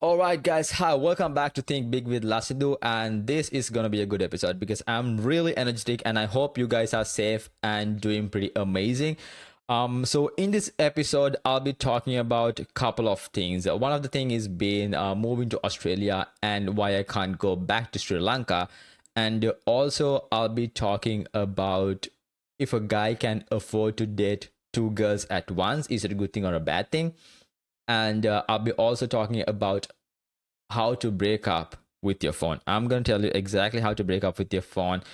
All right, guys. Hi, welcome back to Think Big with Lasindu, and this is gonna be a good episode because I'm really energetic, and I hope you guys are safe and doing pretty amazing. So in this episode, I'll be talking about a couple of things. One of the thing is being moving to Australia and why I can't go back to Sri Lanka, and also I'll be talking about if a guy can afford to date two girls at once, is it a good thing or a bad thing? And I'll be also talking about how to break up with your phone. I'm going to tell you exactly how to break up with your phone.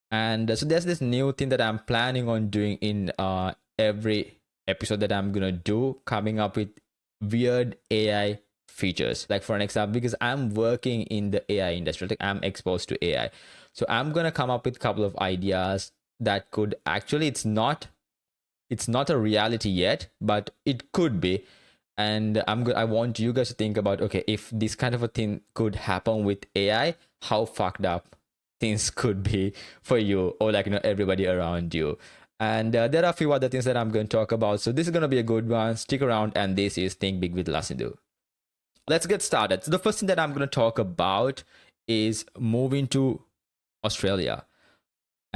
And so there's this new thing that I'm planning on doing in every episode that I'm going to do, coming up with weird AI features. Like, for an example, because I'm working in the AI industry, like I'm exposed to AI. So I'm going to come up with a couple of ideas that could actually, it's not a reality yet, but it could be. And I want you guys to think about, okay, if this kind of a thing could happen with AI, how fucked up things could be for you, or like everybody around you. And there are a few other things that I'm going to talk about. So this is going to be a good one. Stick around, and this is Think Big with Lasindu. Let's get started. So the first thing that I'm going to talk about is moving to Australia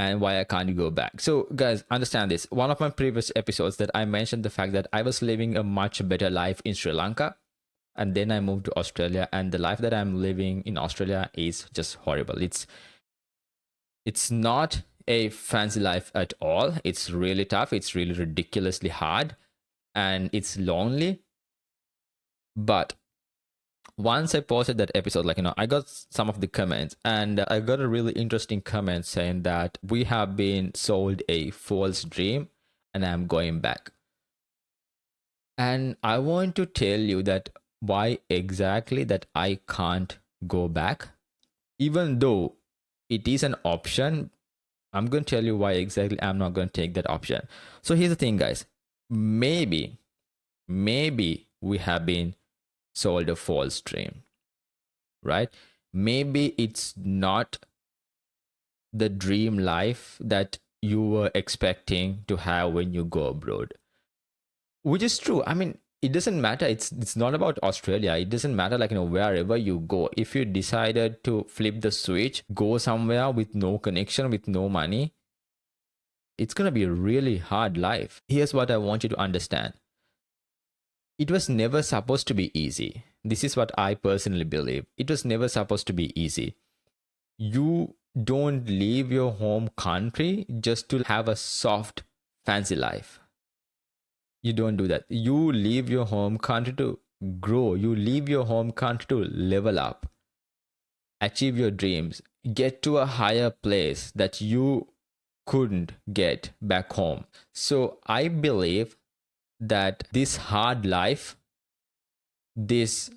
and why I can't go back. So, guys, understand this. One of my previous episodes that I mentioned the fact that I was living a much better life in Sri Lanka, and then I moved to Australia, and the life that I'm living in Australia is just horrible. It's not a fancy life at all. It's really tough. It's really ridiculously hard, and it's lonely. But once I posted that episode, I got some of the comments, and I got a really interesting comment saying that we have been sold a false dream and I'm going back. And I want to tell you that why exactly that I can't go back, even though it is an option. I'm going to tell you why exactly I'm not going to take that option. So here's the thing, guys. Maybe we have been sold a false dream, right? Maybe it's not the dream life that you were expecting to have when you go abroad, which is true. I mean, it doesn't matter. It's not about Australia. It doesn't matter, wherever you go. If you decided to flip the switch, go somewhere with no connection, with no money, it's gonna be a really hard life. Here's what I want you to understand. It was never supposed to be easy. This is what I personally believe. It was never supposed to be easy. You don't leave your home country just to have a soft, fancy life. You don't do that. You leave your home country to grow. You leave your home country to level up, achieve your dreams, get to a higher place that you couldn't get back home. So I believe that this hard life, this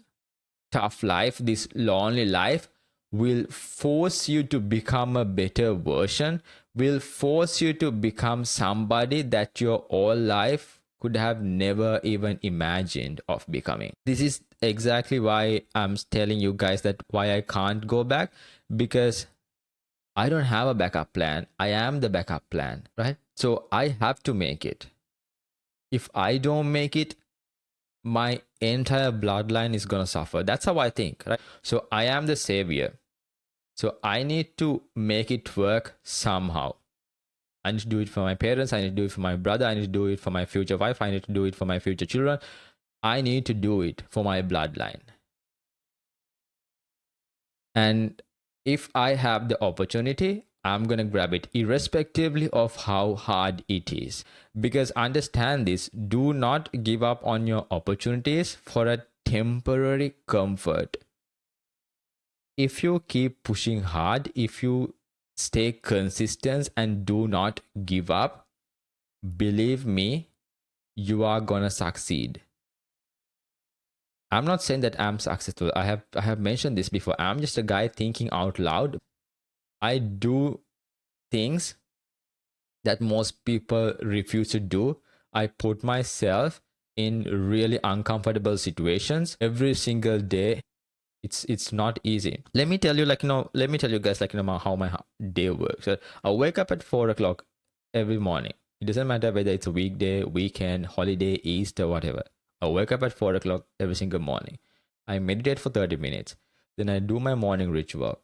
tough life, this lonely life will force you to become a better version, will force you to become somebody that your whole life could have never even imagined of becoming. This is exactly why I'm telling you guys that why I can't go back, because I don't have a backup plan. I am the backup plan, right? So I have to make it. If I don't make it, my entire bloodline is going to suffer. That's how I think, right? So I am the savior. So I need to make it work somehow. I need to do it for my parents. I need to do it for my brother. I need to do it for my future wife. I need to do it for my future children. I need to do it for my bloodline. And if I have the opportunity, I'm going to grab it irrespectively of how hard it is. Because understand this, do not give up on your opportunities for a temporary comfort. If you keep pushing hard, if you stay consistent and do not give up, believe me, you are going to succeed. I'm not saying that I'm successful. I have mentioned this before. I'm just a guy thinking out loud. I do things that most people refuse to do. I put myself in really uncomfortable situations every single day. It's not easy. Let me tell you, let me tell you guys, how my day works. I wake up at 4 o'clock every morning. It doesn't matter whether it's a weekday, weekend, holiday, Easter, whatever. I wake up at 4 o'clock every single morning. I meditate for 30 minutes. Then I do my morning ritual.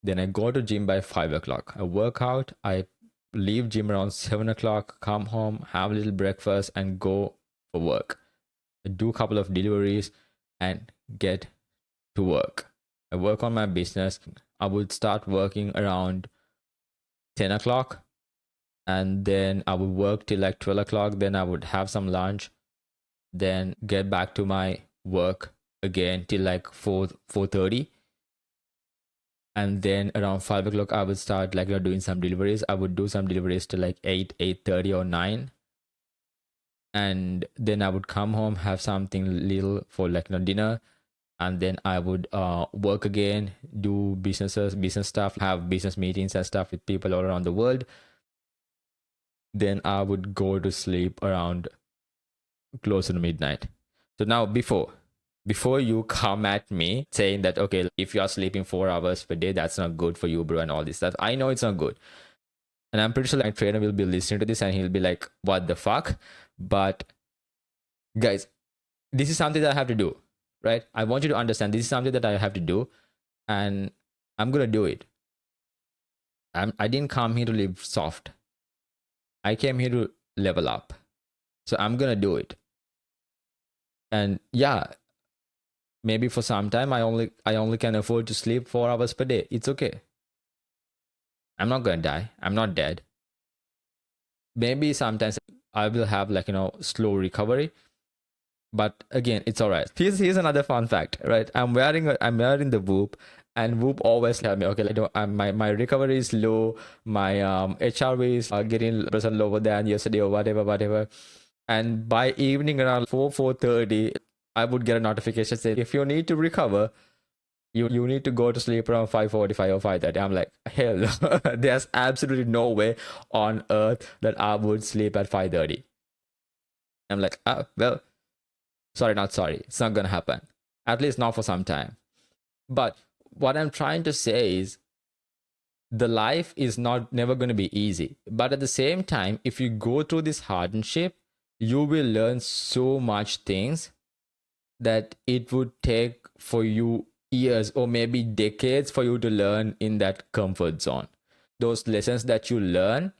Then I go to gym by 5 o'clock. I work out. I leave gym around 7 o'clock, come home, have a little breakfast, and go for work. I do a couple of deliveries and get to work. I work on my business. I would start working around 10 o'clock, and then I would work till like 12 o'clock. Then I would have some lunch, then get back to my work again till like 4:30. And then around 5 o'clock I would start like doing some deliveries. I would do some deliveries till like 8:30 or 9. And then I would come home, have something little for like dinner, and then I would work again, do business stuff, have business meetings and stuff with people all around the world. Then I would go to sleep around closer to midnight. So now before you come at me saying that, okay, if you are sleeping 4 hours per day, that's not good for you, bro, and all this stuff, I know it's not good. And I'm pretty sure my trainer will be listening to this and he'll be like, what the fuck? But guys, this is something that I have to do, right? I want you to understand this is something that I have to do, and I'm gonna do it. I didn't come here to live soft. I came here to level up. So I'm gonna do it. And yeah, maybe for some time I only can afford to sleep 4 hours per day. It's okay. I'm not gonna die. I'm not dead. Maybe sometimes I will have like slow recovery, but again, it's all right. Here's another fun fact, right? I'm wearing the Whoop, and Whoop always tell me, okay, my recovery is low, my HRV is getting percent lower than yesterday or whatever. And by evening around 4:30, I would get a notification saying, if you need to recover, you need to go to sleep around 5:45 or 5:30. I'm like, hell no. There's absolutely no way on earth that I would sleep at 5:30. I'm like, well, sorry, not sorry. It's not gonna happen. At least not for some time. But what I'm trying to say is the life is not never going to be easy. But at the same time, if you go through this hardship, you will learn so much things that it would take for you years or maybe decades for you to learn in that comfort zone. Those lessons that you learn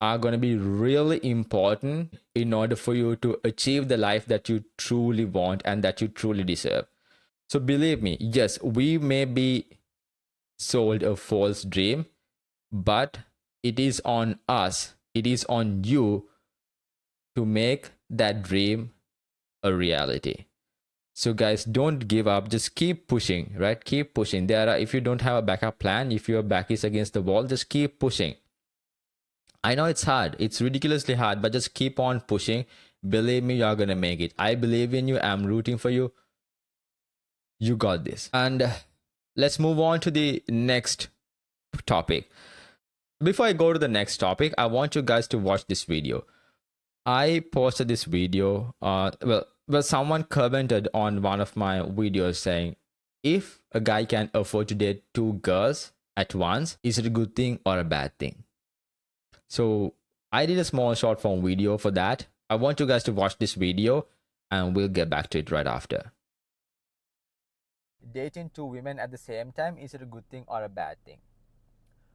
are going to be really important in order for you to achieve the life that you truly want and that you truly deserve. So believe me, yes, we may be sold a false dream, but it is on us, it is on you to make that dream a reality. So guys, don't give up, just keep pushing, right? Keep pushing. If you don't have a backup plan, if your back is against the wall, just keep pushing. I know it's hard, it's ridiculously hard, but just keep on pushing. Believe me, you're gonna make it. I believe in you, I'm rooting for you. You got this. And let's move on to the next topic. Before I go to the next topic, I want you guys to watch this video. I posted this video. Well, someone commented on one of my videos saying, if a guy can afford to date two girls at once, is it a good thing or a bad thing? So I did a small short form video for that. I want you guys to watch this video and we'll get back to it right after. Dating two women at the same time, is it a good thing or a bad thing?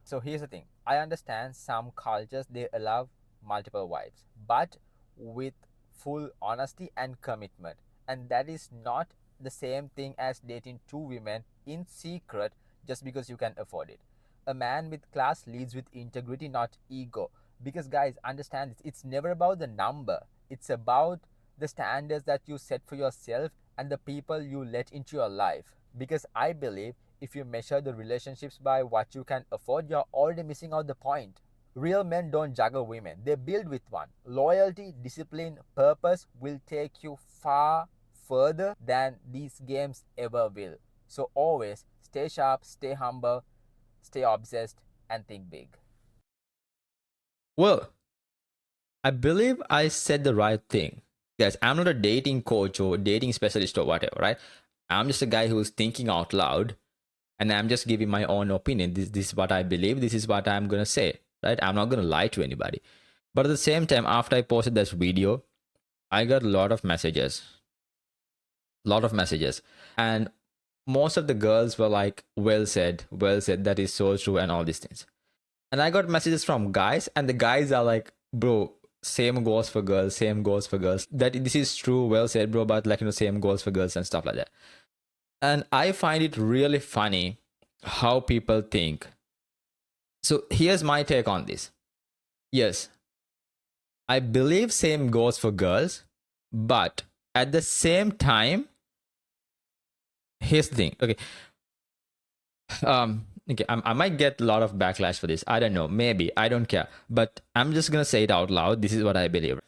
So here's the thing. I understand some cultures, they allow multiple wives, but with full honesty and commitment. And that is not the same thing as dating two women in secret just because you can afford it. A man with class leads with integrity, not ego. Because guys, understand this, it's never about the number. It's about the standards that you set for yourself and the people you let into your life. Because I believe if you measure the relationships by what you can afford, you're already missing out the point. Real men don't juggle women, they build with one. Loyalty, discipline, purpose will take you far further than these games ever will. So always stay sharp, stay humble, stay obsessed, and think big. Well, I believe I said the right thing. Guys, I'm not a dating coach or dating specialist or whatever, right? I'm just a guy who's thinking out loud and I'm just giving my own opinion. This is what I believe. This is what I'm going to say, right? I'm not going to lie to anybody. But at the same time, after I posted this video, I got a lot of messages. lot of messages, and most of the girls were like, well said, that is so true, and all these things. And I got messages from guys, and the guys are like, bro, same goes for girls, same goes for girls. That this is true, well said, bro, but like, same goes for girls and stuff like that. And I find it really funny how people think. So here's my take on this. Yes, I believe same goes for girls, but at the same time, here's the thing. Okay. Okay, I might get a lot of backlash for this. I don't know. Maybe. I don't care. But I'm just going to say it out loud. This is what I believe.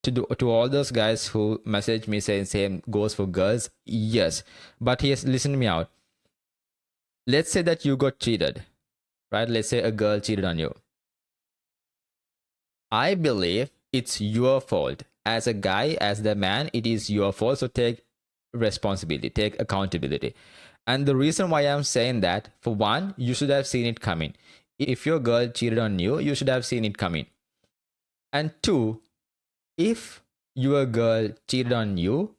To all those guys who message me saying same goes for girls, yes. But here's, listen to me out. Let's say that you got cheated, right? Let's say a girl cheated on you. I believe it's your fault. As a guy, as the man, it is your fault. So take responsibility, take accountability. And the reason why I'm saying that, for one, you should have seen it coming. If your girl cheated on you, you should have seen it coming. And two, if your girl cheated on you,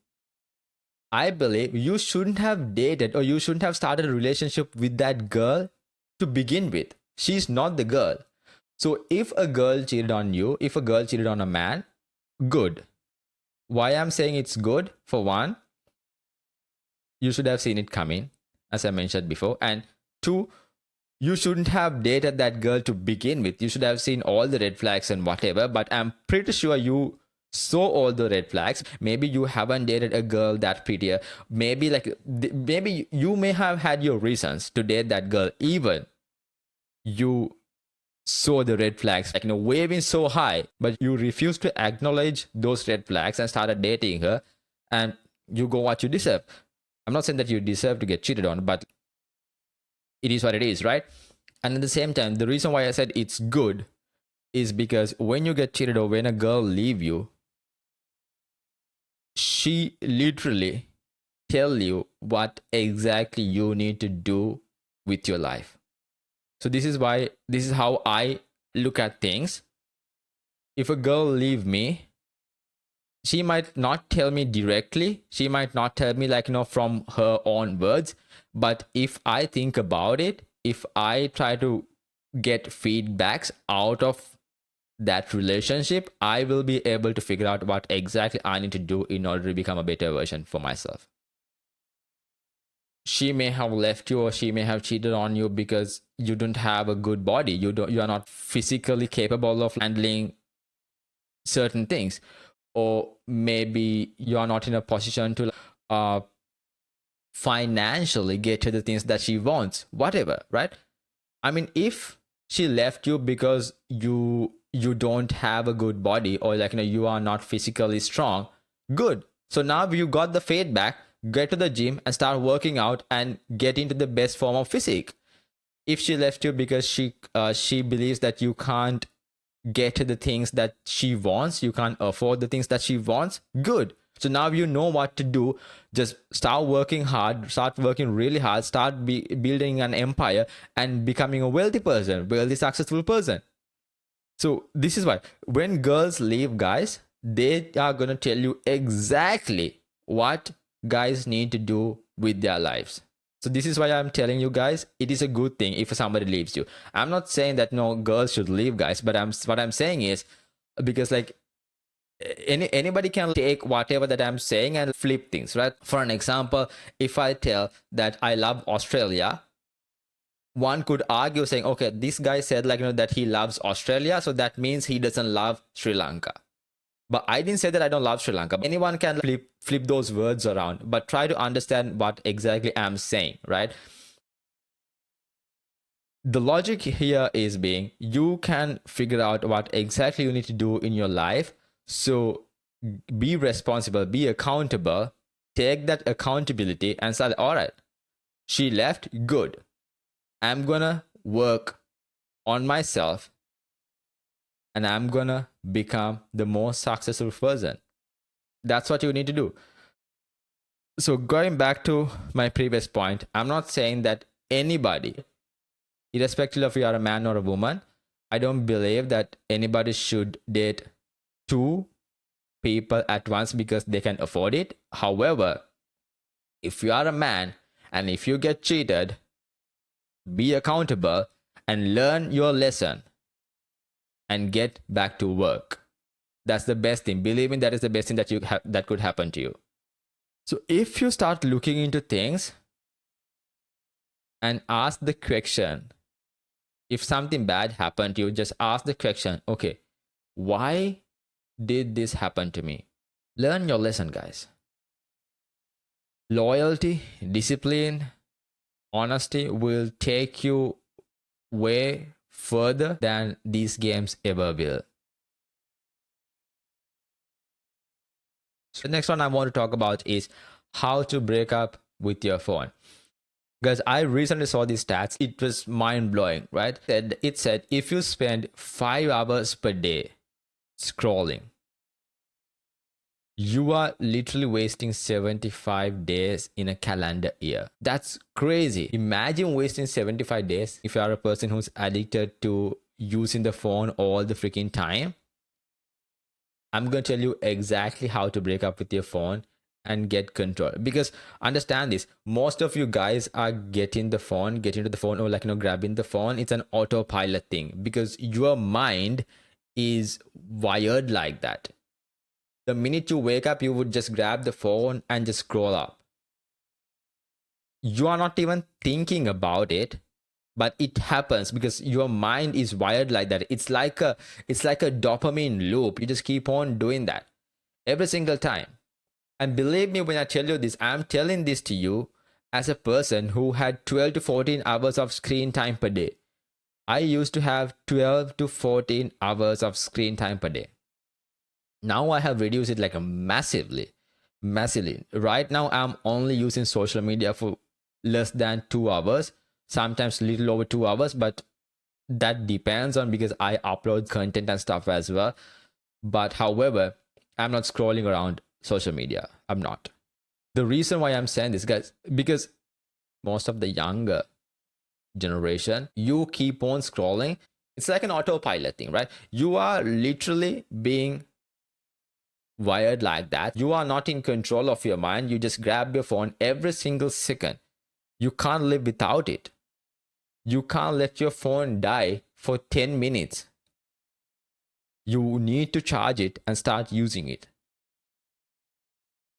I believe you shouldn't have dated or you shouldn't have started a relationship with that girl to begin with. She's not the girl. So if a girl cheated on you, if a girl cheated on a man, good. Why I'm saying it's good? For one, you should have seen it coming, as I mentioned before. And two, you shouldn't have dated that girl to begin with. You should have seen all the red flags and whatever. But I'm pretty sure you saw all the red flags. Maybe you haven't dated a girl that prettier. Maybe maybe you may have had your reasons to date that girl. Even you saw the red flags, like, waving so high, but you refused to acknowledge those red flags and started dating her, and you go what you deserve. I'm not saying that you deserve to get cheated on, but it is what it is, right? And at the same time, the reason why I said it's good is because when you get cheated or when a girl leave you, she literally tell you what exactly you need to do with your life. So this is how I look at things. If a girl leave me, she might not tell me directly. She might not tell me from her own words. But if I think about it, if I try to get feedbacks out of that relationship, I will be able to figure out what exactly I need to do in order to become a better version for myself. She may have left you or she may have cheated on you because you don't have a good body. You are not physically capable of handling certain things. Or maybe you are not in a position to financially get to the things that she wants. Whatever, right? I mean, if she left you because you don't have a good body or you are not physically strong, good. So now you got the feedback. Get to the gym and start working out and get into the best form of physique. If she left you because she believes that you can't get to the things that she wants, you can't afford the things that she wants, good. So now you know what to do. Just start working hard, start working really hard, start building an empire and becoming a wealthy person, wealthy, successful person. So this is why when girls leave guys, they are going to tell you exactly what guys need to do with their lives. So this is why I'm telling you guys, it is a good thing if somebody leaves you. I'm not saying that no girls should leave guys, but what I'm saying is, because anybody can take whatever that I'm saying and flip things, right? For an example, if I tell that I love Australia, one could argue saying, okay, this guy said that he loves Australia, so that means he doesn't love Sri Lanka. But I didn't say that I don't love Sri Lanka. Anyone can flip those words around, but try to understand what exactly I'm saying, right? The logic here is being, you can figure out what exactly you need to do in your life. So be responsible, be accountable, take that accountability and say, all right, she left, good. I'm gonna work on myself and I'm gonna become the most successful person. That's what you need to do. So going back to my previous point, I'm not saying that anybody, irrespective of if you are a man or a woman, I don't believe that anybody should date two people at once because they can afford it. However, if you are a man and if you get cheated, be accountable and learn your lesson and get back to work. That's the best thing. Believe me, that is the best thing that could happen to you. So if you start looking into things and ask the question, if something bad happened to you, just ask the question, okay, why did this happen to me? Learn your lesson, guys. Loyalty, discipline, honesty will take you way further than these games ever will. So the next one I want to talk about is how to break up with your phone. Guys, I recently saw these stats. It was mind-blowing, right? It said if you spend 5 hours per day scrolling, you are literally wasting 75 days in a calendar year. That's crazy. Imagine wasting 75 days if you are a person who's addicted to using the phone all the freaking time. I'm going to tell you exactly how to break up with your phone and get control. Because understand this, most of you guys are getting into the phone or grabbing the phone. It's an autopilot thing because your mind is wired like that. The minute you wake up, you would just grab the phone and just scroll up. You are not even thinking about it, but it happens because your mind is wired like that. It's like a dopamine loop. You just keep on doing that every single time. And believe me when I tell you this, I'm telling this to you as a person who had 12 to 14 hours of screen time per day. I used to have 12 to 14 hours of screen time per day. Now I have reduced it massively. Right now I'm only using social media for less than 2 hours, sometimes a little over 2 hours, but that depends on because I upload content and stuff as well. But however, I'm not scrolling around social media. I'm not. The reason why I'm saying this, guys, because most of the younger generation, you keep on scrolling. It's like an autopilot thing, right? You are literally being wired like that. You are not in control of your mind. You just grab your phone every single second. You can't live without it. You can't let your phone die for 10 minutes. You need to charge it and start using it.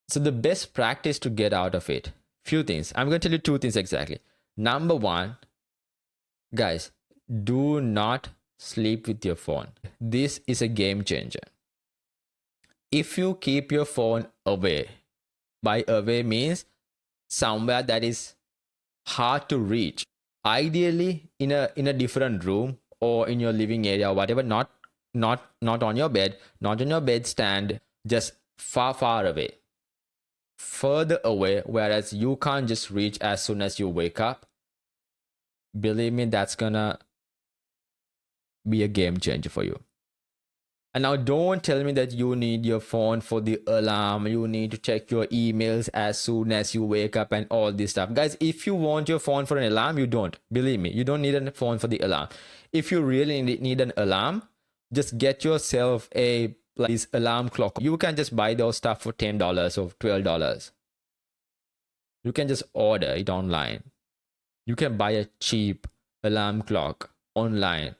So the best practice to get out of it, few things. I'm going to tell you 2 things exactly. Number 1, guys, do not sleep with your phone. This is a game changer. If you keep your phone away, by away means somewhere that is hard to reach, ideally in a different room or in your living area or whatever, not on your bed, not on your bed stand, just far away, further away, whereas you can't just reach as soon as you wake up. Believe me, that's gonna be a game changer for you. And now don't tell me that you need your phone for the alarm. You need to check your emails as soon as you wake up and all this stuff. Guys, if you want your phone for an alarm, you don't. Believe me, you don't need a phone for the alarm. If you really need an alarm, just get yourself this alarm clock. You can just buy those stuff for $10 or $12. You can just order it online. You can buy a cheap alarm clock online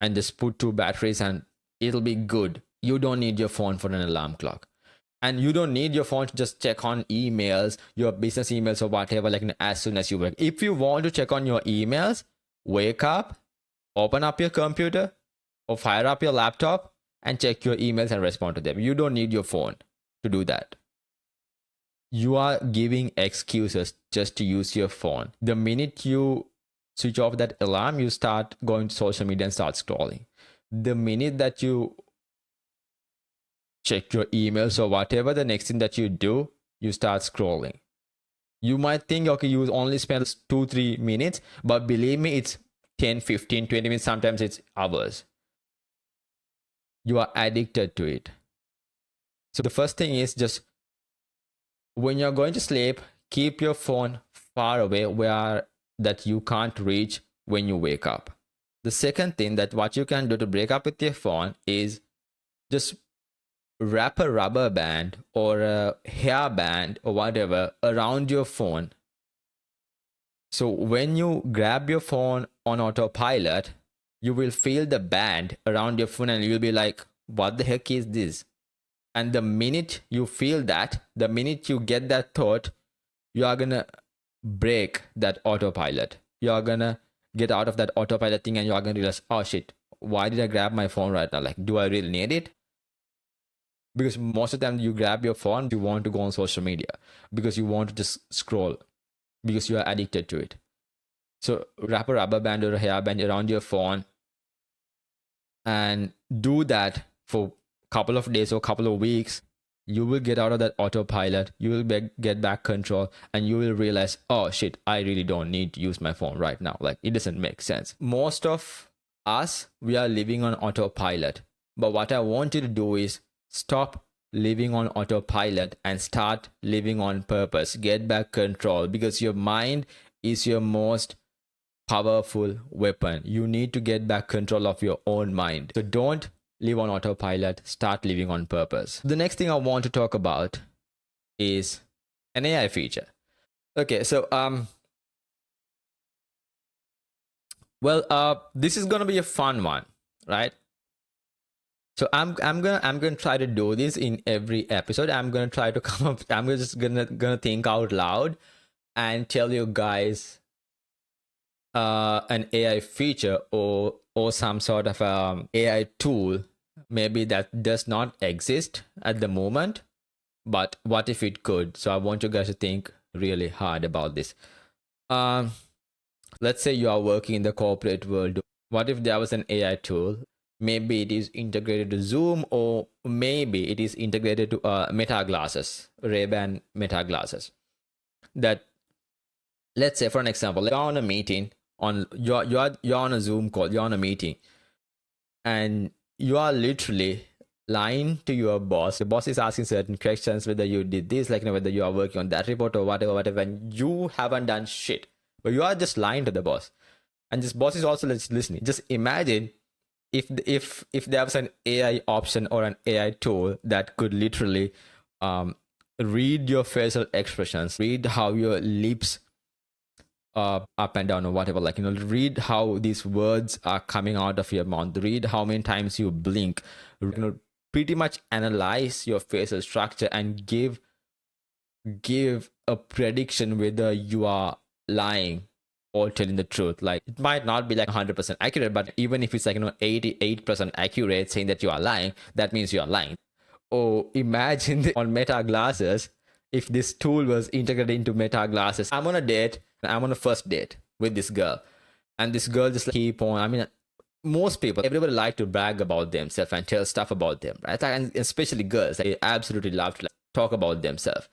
and just put 2 batteries and it'll be good. You don't need your phone for an alarm clock. And you don't need your phone to just check on emails, your business emails or whatever, as soon as you wake. If you want to check on your emails, wake up, open up your computer or fire up your laptop and check your emails and respond to them. You don't need your phone to do that. You are giving excuses just to use your phone. The minute you switch off that alarm, you start going to social media and start scrolling. The minute that you check your emails or whatever, the next thing that you do, you start scrolling. You might think, okay, you only spend 2-3 minutes, but believe me, it's 10, 15, 20 minutes, sometimes it's hours. You are addicted to it. So the first thing is just when you're going to sleep, keep your phone far away where that you can't reach when you wake up. The second thing that what you can do to break up with your phone is just wrap a rubber band or a hair band or whatever around your phone. So when you grab your phone on autopilot, you will feel the band around your phone and you'll be like, what the heck is this? And the minute you feel that, the minute you get that thought, you are gonna break that autopilot. You are gonna get out of that autopilot thing and you are gonna realize, oh shit, why did I grab my phone right now? Like, do I really need it? Because most of the time you grab your phone, you want to go on social media because you want to just scroll because you are addicted to it. So wrap a rubber band or a hair band around your phone and do that for a couple of days or a couple of weeks. You will get out of that autopilot, you will get back control, and you will realize, oh shit, I really don't need to use my phone right now. Like, it doesn't make sense. Most of us, we are living on autopilot. But what I want you to do is stop living on autopilot and start living on purpose. Get back control, because your mind is your most powerful weapon. You need to get back control of your own mind. So don't live on autopilot, start living on purpose. The next thing I want to talk about is an AI feature. Okay, so this is gonna be a fun one, right? So I'm gonna try to do this in every episode. I'm gonna try to come up. I'm just gonna think out loud and tell you guys an AI feature or some sort of AI tool, maybe that does not exist at the moment, but what if it could? So I want you guys to think really hard about this. Let's say you are working in the corporate world. What if there was an AI tool? Maybe it is integrated to Zoom, or maybe it is integrated to Meta glasses, Ray-Ban Meta glasses. That, let's say, for an example, you're on a meeting, you're on a Zoom call, you're on a meeting, and you are literally lying to your boss. The boss is asking certain questions, whether you did this, like, whether you are working on that report or whatever, and you haven't done shit, but you are just lying to the boss, and this boss is also listening. Just imagine if there was an AI option or an AI tool that could literally read your facial expressions, read how your lips up and down or whatever, like, read how these words are coming out of your mouth, read how many times you blink, pretty much analyze your facial structure and give a prediction whether you are lying or telling the truth. Like, it might not be like 100% accurate, but even if it's like 88% accurate, saying that you are lying, that means you are lying. Or imagine on Meta glasses, if this tool was integrated into Meta glasses. I'm on a date, I'm on a first date with this girl, and this girl just keep on, I mean, most people, everybody like to brag about themselves and tell stuff about them, right? And especially girls, they absolutely love to talk about themselves.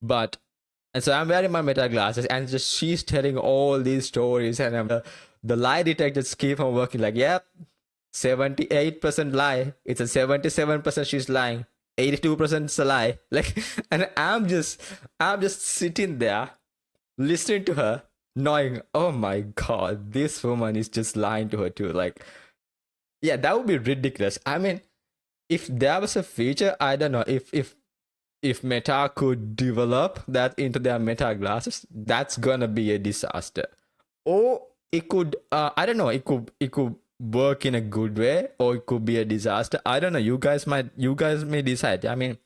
But, and so I'm wearing my Meta glasses, and just she's telling all these stories, and the lie detectors keep on working. Like, yep, 78% lie. It's a 77% she's lying. 82% is a lie. Like, and I'm just sitting there, listening to her, knowing, oh my god, this woman is just lying to her too. Like, yeah, that would be ridiculous. I mean, if there was a feature, I don't know, if Meta could develop that into their Meta glasses, that's gonna be a disaster. Or it could, I don't know, it could work in a good way, or it could be a disaster. I don't know. You guys may decide. I mean,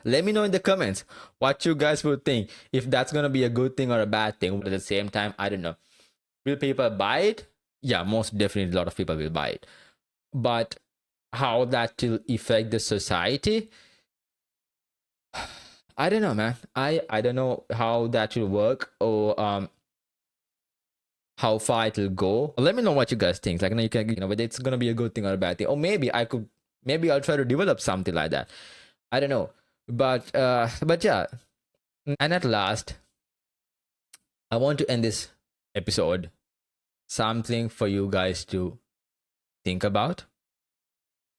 let me know in the comments what you guys would think, if that's gonna be a good thing or a bad thing. But at the same time, I don't know. Will people buy it? Yeah, most definitely a lot of people will buy it. But how that will affect the society, I don't know, man. I don't know how that will work, or how far it will go. Let me know what you guys think. Like, you can, whether it's gonna be a good thing or a bad thing, or maybe I'll try to develop something like that. I don't know, but yeah. And at last, I want to end this episode something for you guys to think about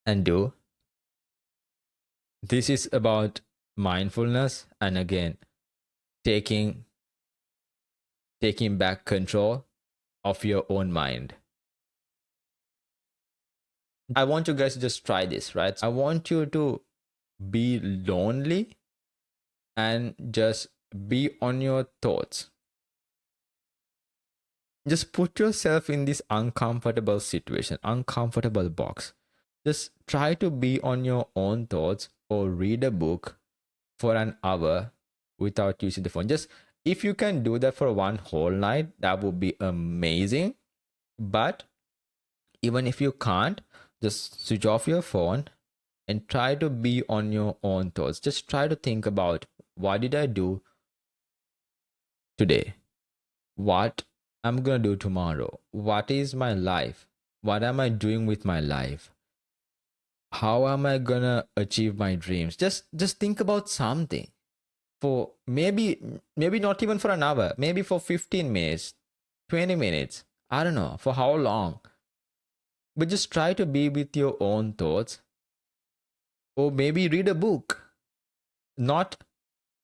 and do. This is about mindfulness, and again, taking back control of your own mind. I want you guys to just try this, right? I want you to be lonely and just be on your thoughts. Just put yourself in this uncomfortable situation, uncomfortable box. Just try to be on your own thoughts or read a book for an hour without using the phone. Just if you can do that for one whole night, that would be amazing. But even if you can't, just switch off your phone and try to be on your own thoughts. Just try to think about, what did I do today? What I'm gonna do tomorrow? What is my life? What am I doing with my life? How am I gonna achieve my dreams? Just think about something for maybe not even for an hour, maybe for 15 minutes, 20 minutes. I don't know for how long. But just try to be with your own thoughts, or maybe read a book, not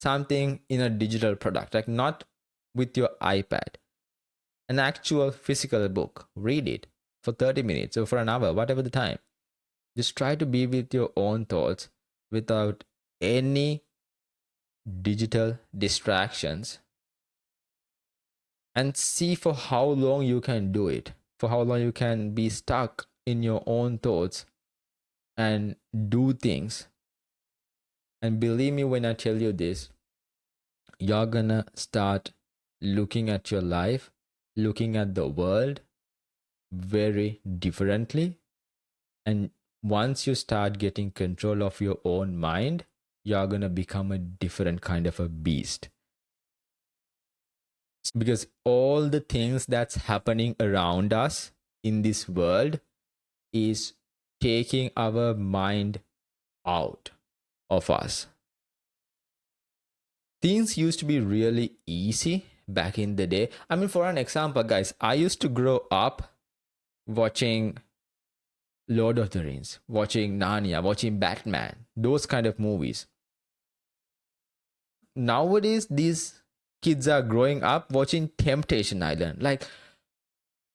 something in a digital product, like not with your iPad, an actual physical book. Read it for 30 minutes or for an hour, whatever the time. Just try to be with your own thoughts without any digital distractions, and see for how long you can do it, for how long you can be stuck in your own thoughts and do things. And believe me when I tell you this, you're gonna start looking at your life, looking at the world very differently. And once you start getting control of your own mind, you're gonna become a different kind of a beast. Because all the things that's happening around us in this world is taking our mind out of us. Things used to be really easy back in the day. I mean, for an example, guys, I used to grow up watching Lord of the Rings, watching Narnia, watching Batman, those kind of movies. Nowadays, these kids are growing up watching Temptation Island. Like,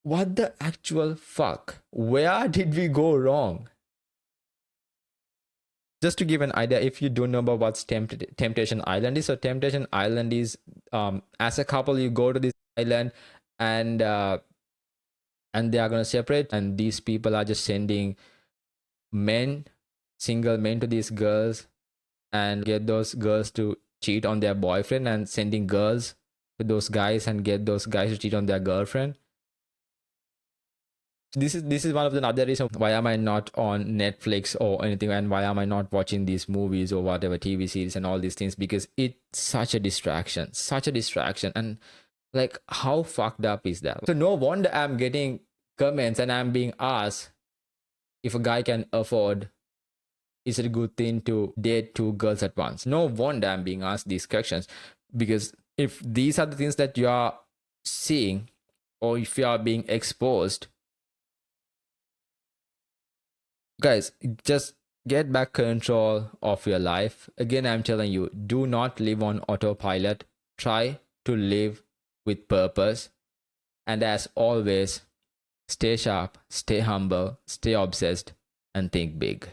what the actual fuck? Where did we go wrong? Just to give an idea, if you don't know about what Temptation Island is, so Temptation Island is, as a couple, you go to this island, and they are going to separate, and these people are just sending men, single men, to these girls and get those girls to cheat on their boyfriend, and sending girls to those guys and get those guys to cheat on their girlfriend. This is one of the other reasons why am I not on Netflix or anything, and why am I not watching these movies or whatever TV series and all these things, because it's such a distraction, and like, how fucked up is that? So no wonder I'm getting comments and I'm being asked if a guy can afford, is it a good thing to date two girls at once? No wonder I'm being asked these questions, because if these are the things that you are seeing, or if you are being exposed, guys, just get back control of your life. Again, I'm telling you, do not live on autopilot. Try to live with purpose. And as always, stay sharp, stay humble, stay obsessed, and think big.